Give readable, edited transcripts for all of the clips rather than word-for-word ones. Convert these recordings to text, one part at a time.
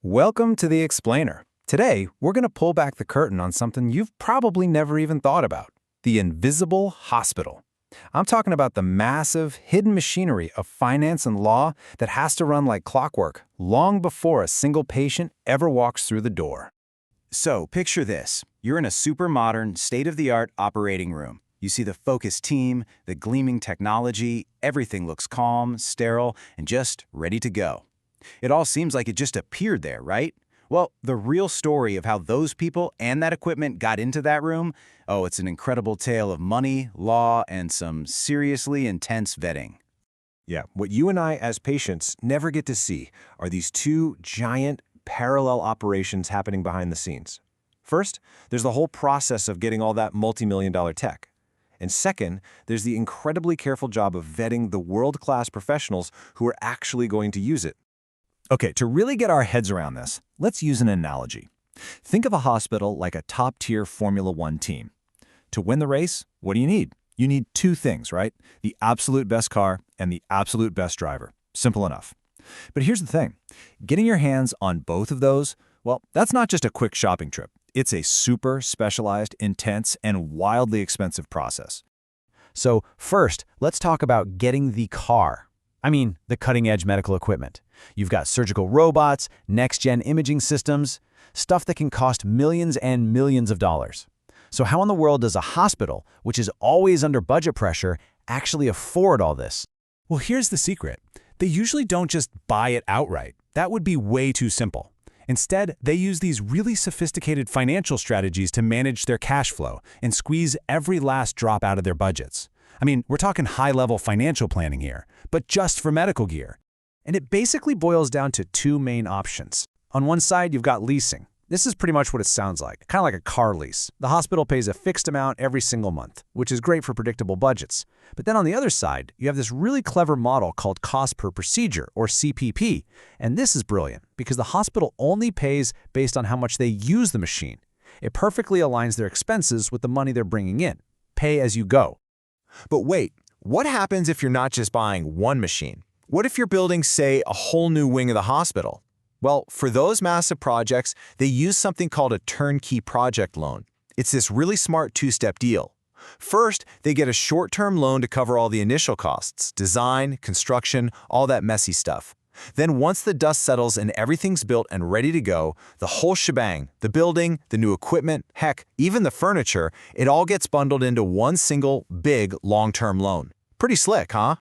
Welcome to The Explainer. Today, we're going to pull back the curtain on something you've probably never even thought about: the invisible hospital. I'm talking about the massive, hidden machinery of finance and law that has to run like clockwork long before a single patient ever walks through the door. So, picture this. You're in a super modern, state-of-the-art operating room. You see the focused team, the gleaming technology, everything looks calm, sterile, and just ready to go. It all seems like it just appeared there, right? Well, the real story of how those people and that equipment got into that room, oh, it's an incredible tale of money, law, and some seriously intense vetting. Yeah, what you and I as patients never get to see are these two giant parallel operations happening behind the scenes. First, there's the whole process of getting all that multi-million-dollar tech. And second, there's the incredibly careful job of vetting the world-class professionals who are actually going to use it. Okay, to really get our heads around this, let's use an analogy. Think of a hospital like a top-tier Formula One team. To win the race, what do you need? You need two things, right? The absolute best car and the absolute best driver. Simple enough. But here's the thing. Getting your hands on both of those, well, that's not just a quick shopping trip. It's a super specialized, intense, and wildly expensive process. So first, let's talk about getting the car. I mean, the cutting-edge medical equipment. You've got surgical robots, next-gen imaging systems, stuff that can cost millions and millions of dollars. So how in the world does a hospital, which is always under budget pressure, actually afford all this? Well, here's the secret. They usually don't just buy it outright. That would be way too simple. Instead, they use these really sophisticated financial strategies to manage their cash flow and squeeze every last drop out of their budgets. I mean, we're talking high-level financial planning here, but just for medical gear. And it basically boils down to two main options. On one side, you've got leasing. This is pretty much what it sounds like, kind of like a car lease. The hospital pays a fixed amount every single month, which is great for predictable budgets. But then on the other side, you have this really clever model called cost per procedure, or CPP. And this is brilliant because the hospital only pays based on how much they use the machine. It perfectly aligns their expenses with the money they're bringing in. Pay as you go. But wait, what happens if you're not just buying one machine? What if you're building, say, a whole new wing of the hospital? Well, for those massive projects, they use something called a turnkey project loan. It's this really smart two-step deal. First, they get a short-term loan to cover all the initial costs, design, construction, all that messy stuff. Then once the dust settles and everything's built and ready to go, the whole shebang, the building, the new equipment, heck, even the furniture, it all gets bundled into one single, big, long-term loan. Pretty slick, huh?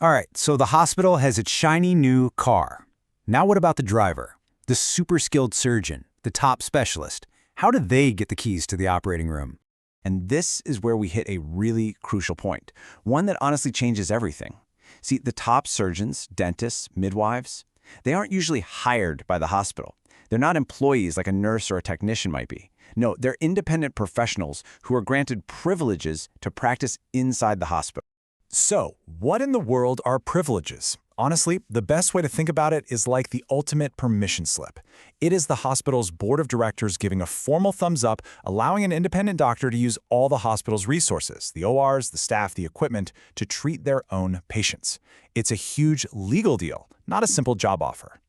All right, so the hospital has its shiny new car. Now what about the driver, the super skilled surgeon, the top specialist? How do they get the keys to the operating room? And this is where we hit a really crucial point, one that honestly changes everything. See, the top surgeons, dentists, midwives, they aren't usually hired by the hospital. They're not employees like a nurse or a technician might be. No, they're independent professionals who are granted privileges to practice inside the hospital. So, what in the world are privileges? Honestly, the best way to think about it is like the ultimate permission slip. It is the hospital's board of directors giving a formal thumbs up, allowing an independent doctor to use all the hospital's resources, the ORs, the staff, the equipment, to treat their own patients. It's a huge legal deal, not a simple job offer.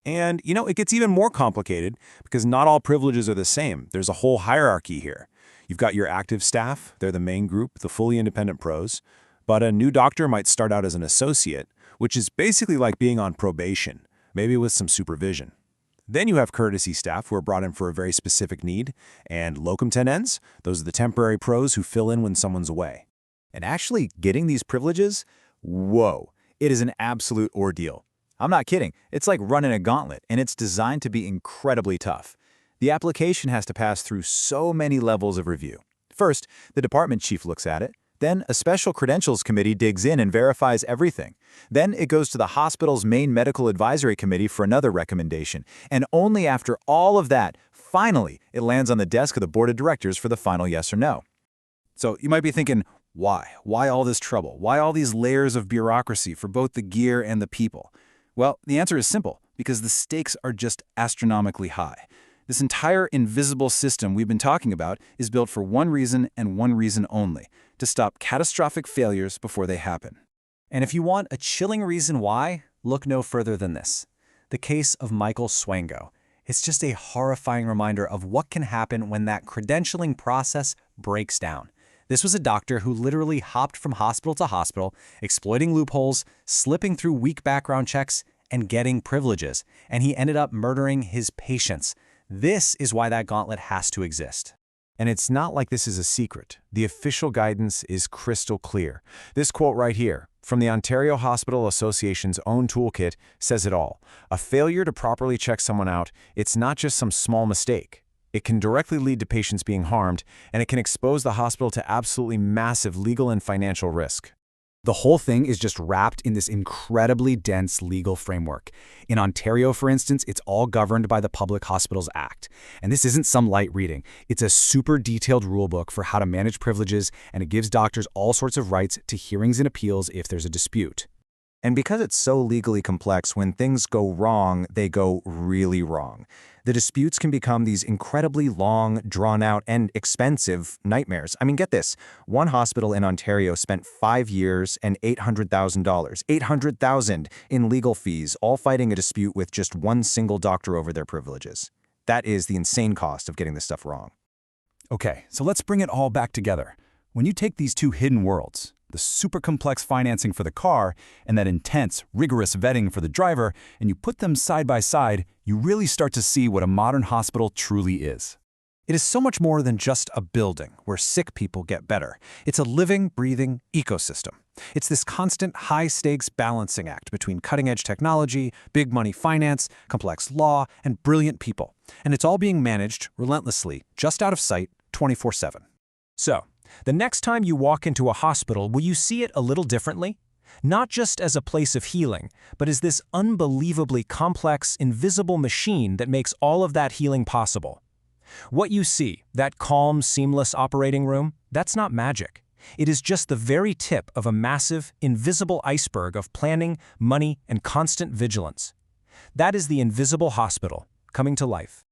And, it gets even more complicated because not all privileges are the same. There's a whole hierarchy here. You've got your active staff, they're the main group, the fully independent pros. But a new doctor might start out as an associate, which is basically like being on probation, maybe with some supervision. Then you have courtesy staff who are brought in for a very specific need, and locum tenens, those are the temporary pros who fill in when someone's away. And actually getting these privileges, whoa, it is an absolute ordeal. I'm not kidding. It's like running a gauntlet, and it's designed to be incredibly tough. The application has to pass through so many levels of review. First, the department chief looks at it. Then a special credentials committee digs in and verifies everything. Then it goes to the hospital's main medical advisory committee for another recommendation. And only after all of that, finally, it lands on the desk of the board of directors for the final yes or no. So you might be thinking, why? Why all this trouble? Why all these layers of bureaucracy for both the gear and the people? Well, the answer is simple, because the stakes are just astronomically high. This entire invisible system we've been talking about is built for one reason and one reason only: to stop catastrophic failures before they happen. And if you want a chilling reason why, look no further than this. the case of Michael Swango. It's just a horrifying reminder of what can happen when that credentialing process breaks down. This was a doctor who literally hopped from hospital to hospital, exploiting loopholes, slipping through weak background checks, and getting privileges, and he ended up murdering his patients. This is why that gauntlet has to exist. And it's not like this is a secret. The official guidance is crystal clear. This quote right here, from the Ontario Hospital Association's own toolkit, says it all. A failure to properly check someone out, it's not just some small mistake. It can directly lead to patients being harmed, and it can expose the hospital to absolutely massive legal and financial risk. The whole thing is just wrapped in this incredibly dense legal framework. In Ontario, for instance, it's all governed by the Public Hospitals Act. And this isn't some light reading. It's a super detailed rulebook for how to manage privileges, and it gives doctors all sorts of rights to hearings and appeals if there's a dispute. And because it's so legally complex, when things go wrong, they go really wrong. The disputes can become these incredibly long, drawn-out, and expensive nightmares. I mean, get this. One hospital in Ontario spent 5 years and $800,000, $800,000 in legal fees, all fighting a dispute with just one single doctor over their privileges. That is the insane cost of getting this stuff wrong. Okay, so let's bring it all back together. When you take these two hidden worlds, the super complex financing for the car and that intense, rigorous vetting for the driver, and you put them side by side, you really start to see what a modern hospital truly is. It is so much more than just a building where sick people get better. It's a living, breathing ecosystem. It's this constant high-stakes balancing act between cutting-edge technology, big money finance, complex law, and brilliant people. And it's all being managed relentlessly, just out of sight, 24/7. So, the next time you walk into a hospital, will you see it a little differently? Not just as a place of healing, but as this unbelievably complex, invisible machine that makes all of that healing possible. What you see, that calm, seamless operating room, that's not magic. It is just the very tip of a massive, invisible iceberg of planning, money, and constant vigilance. That is the invisible hospital, coming to life.